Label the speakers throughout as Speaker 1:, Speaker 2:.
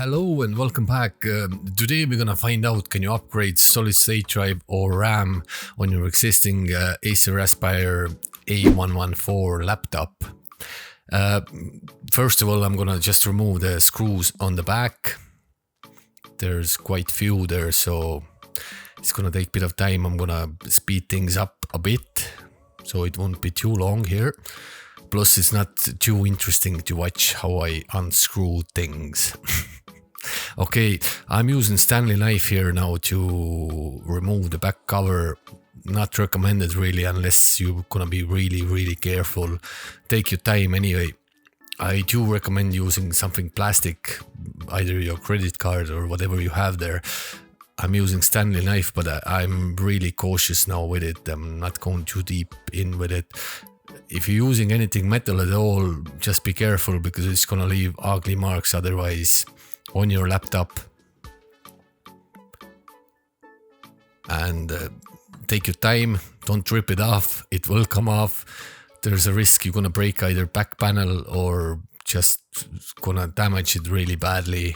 Speaker 1: Hello and welcome back. Today we're gonna find out, can you upgrade solid state drive or RAM on your existing Acer Aspire A114 laptop. First of all, I'm gonna just remove the screws on the back. There's quite few there, so it's gonna take a bit of time. I'm gonna speed things up a bit so it won't be too long here. Plus, it's not too interesting to watch how I unscrew things. Okay, I'm using Stanley knife here now to remove the back cover. Not recommended really unless you're gonna be really careful. Take your time anyway. I do recommend using something plastic, either your credit card or whatever you have there. I'm using Stanley knife, but I'm really cautious now with it. I'm not going too deep in with it. If you're using anything metal at all, just be careful because it's gonna leave ugly marks otherwise on your laptop. And take your time, don't rip it off, it will come off. There's a risk you're gonna break either back panel or just gonna damage it really badly.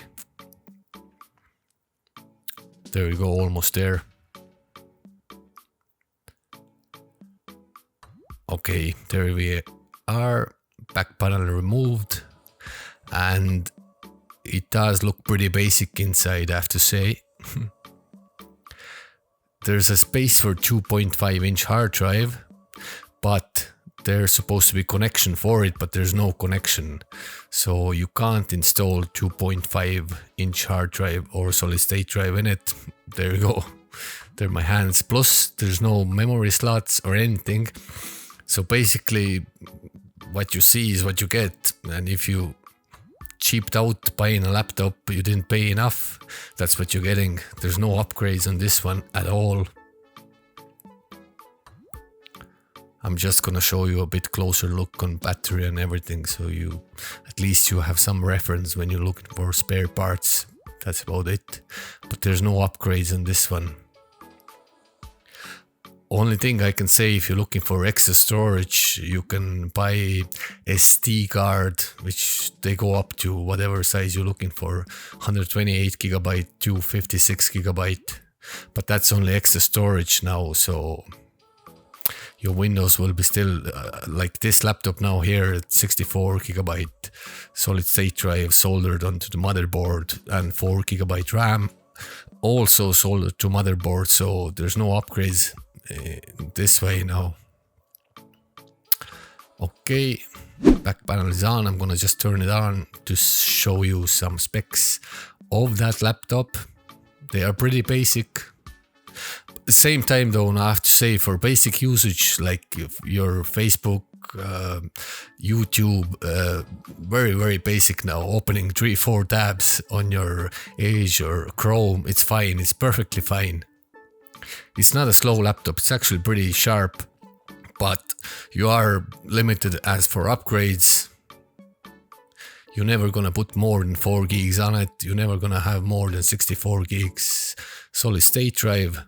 Speaker 1: There we go, almost there. Okay, there we are, back panel removed, and it does look pretty basic inside, I have to say. There's a space for 2.5-inch hard drive, but there's supposed to be connection for it, but there's no connection. So you can't install 2.5-inch hard drive or solid state drive in it. There you go, they're my hands. Plus, there's no memory slots or anything. So basically, what you see is what you get, and if you cheaped out buying a laptop, you didn't pay enough, that's what you're getting. There's no upgrades on this one at all. I'm just gonna show you a bit closer look on battery and everything, so you at least you have some reference when you're looking for spare parts. That's about it. But there's no upgrades on this one. Only thing I can say, if you're looking for extra storage, you can buy SD card, which they go up to whatever size you're looking for, 128 gigabyte to 56 gigabyte. But that's only extra storage now, so your Windows will be still like this laptop now here at 64 gigabyte solid state drive soldered onto the motherboard and 4 gigabyte RAM also soldered to motherboard, so there's no upgrades this way now. Okay, back panel is on. I'm gonna just turn it on to show you some specs of that laptop. They are pretty basic. Same time though, I have to say, for basic usage like your Facebook, YouTube, very basic now. Opening 3-4 tabs on your Edge or Chrome, it's fine, it's perfectly fine. It's not a slow laptop, it's actually pretty sharp, but you are limited as for upgrades. You're never gonna put more than 4 gigs on it, you're never gonna have more than 64 gigs solid state drive.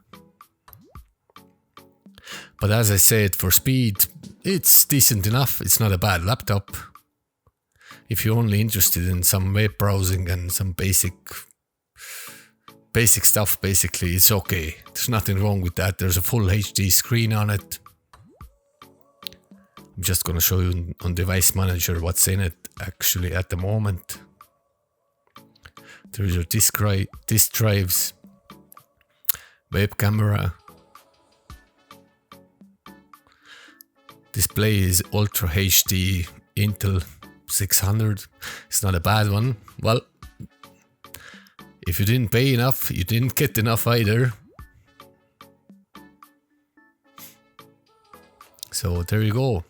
Speaker 1: But as I said, for speed, it's decent enough, it's not a bad laptop. If you're only interested in some web browsing and some basic stuff, basically, it's okay. There's nothing wrong with that. There's a full HD screen on it. I'm just gonna show you on Device Manager what's in it actually at the moment. There's your disk drives, web camera. Display is Ultra HD Intel 600. It's not a bad one. Well, if you didn't pay enough, you didn't get enough either. So there you go.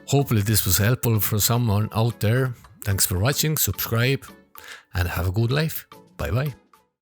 Speaker 1: Hopefully this was helpful for someone out there. Thanks for watching, subscribe, and have a good life. Bye bye.